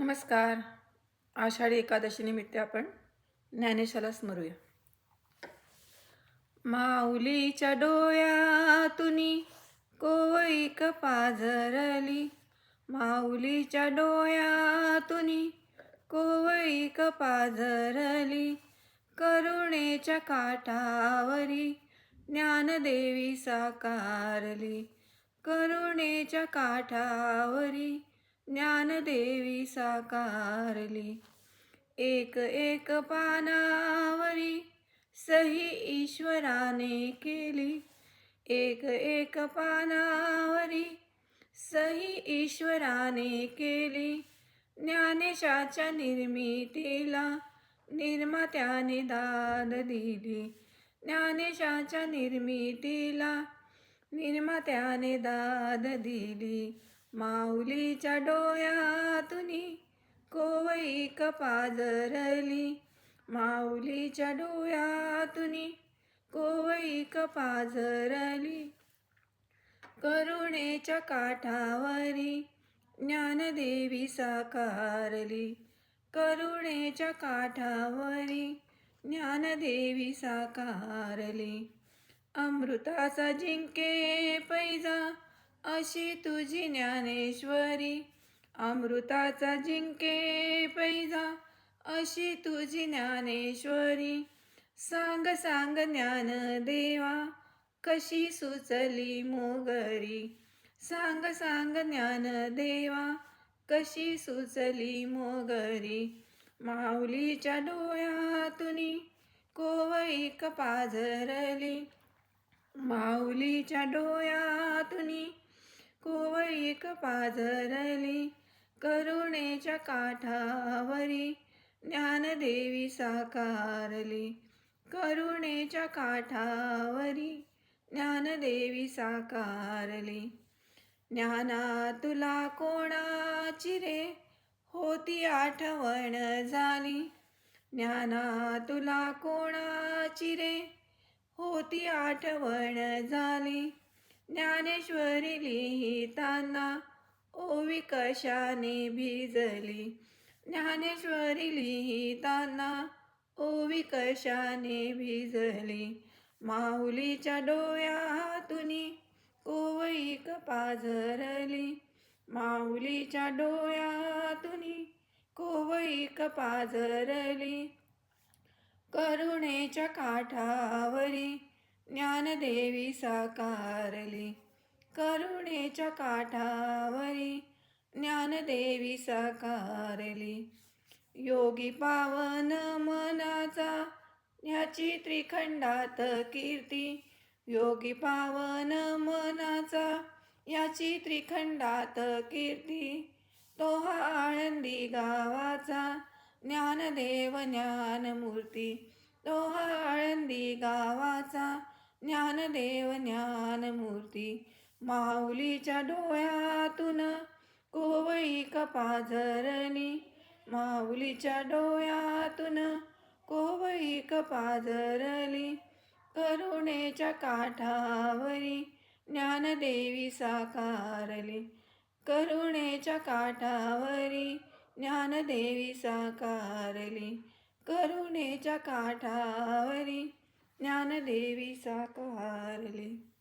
नमस्कार. आषाढी एकादशी निमित्त आपण ज्ञानेशाला स्मरूया. माऊलीच्या डोळ्यातुनी कोवळीक पाझरली, माऊलीच्या डोळ्यातुनी कोवळीक पाझरली, करुणेच्या काठावरी ज्ञानदेवी साकारली, करुणेच्या काठावरी ज्ञानदेवी साकारली. एक एक पानावरी सही ईश्वराने केली, एक एक पानावरी सही ईश्वराने केली. ज्ञानेशाच्या निर्मितीला निर्मात्याने दाद दिली, ज्ञानेशाच्या निर्मितीला निर्मात्याने दाद दिली. माऊलीच्या डोळ्यातुनी कोवळीक पाझरली, माऊलीच्या डोळ्यातुनी कोवळीक पाझरली, करुणेच्या काठावरी ज्ञानदेवी साकारली, करुणेच्या काठावरी ज्ञानदेवी साकारली. अमृताचा जिंके पैजा अशी तुझी ज्ञानेश्वरी, अमृताचा जिंके पैजा अशी तुझी ज्ञानेश्वरी. सांग सांग ज्ञानदेवा कशी सुचली मोगरी, सांग सांग ज्ञानदेवा कशी सुचली मोगरी. माऊलीच्या डोळ्यातुनी कोवळीक पाझरली, माऊलीच्या डोळ्यातुनी कोवळीक पाझरली, करुणेच्या काठावरी ज्ञानदेवी साकारली, करुणेच्या काठावरी ज्ञानदेवी साकारली. ज्ञाना तुला कोणाची रे होती आठवण झाली, ज्ञाना तुला कोणाची रे होती आठवण झाली. ज्ञानेश्वरी लिहिताना ओवी कशाने भिजली, ज्ञानेश्वरी लिहिताना ओवी कशाने भिजली. माऊलीच्या डोळ्यातुनी कोवळीक पाझरली, माऊलीच्या डोळ्यातुनी कोवळीक पाझरली, करुणेच्या काठावरी ज्ञानदेवी साकारली, करुणेच्या काठावरी ज्ञानदेवी साकारली. योगी पावन मनाचा ह्याची त्रिखंडात कीर्ती, योगी पावन मनाचा याची त्रिखंडात कीर्ती. तो हा आळंदी गावाचा ज्ञानदेव ज्ञानमूर्ती, तो हा आळंदी गावाचा ज्ञानदेव ज्ञानमूर्ती. माऊलीच्या डोळ्यातून कोवळीक पाझरली, माऊलीच्या डोळ्यातून कोवळीक पाझरली, करुणेच्या काठावरी ज्ञानदेवी साकारली, करुणेच्या काठावरी ज्ञानदेवी साकारली, करुणेच्या काठावरी ज्ञानदेवी साकारली.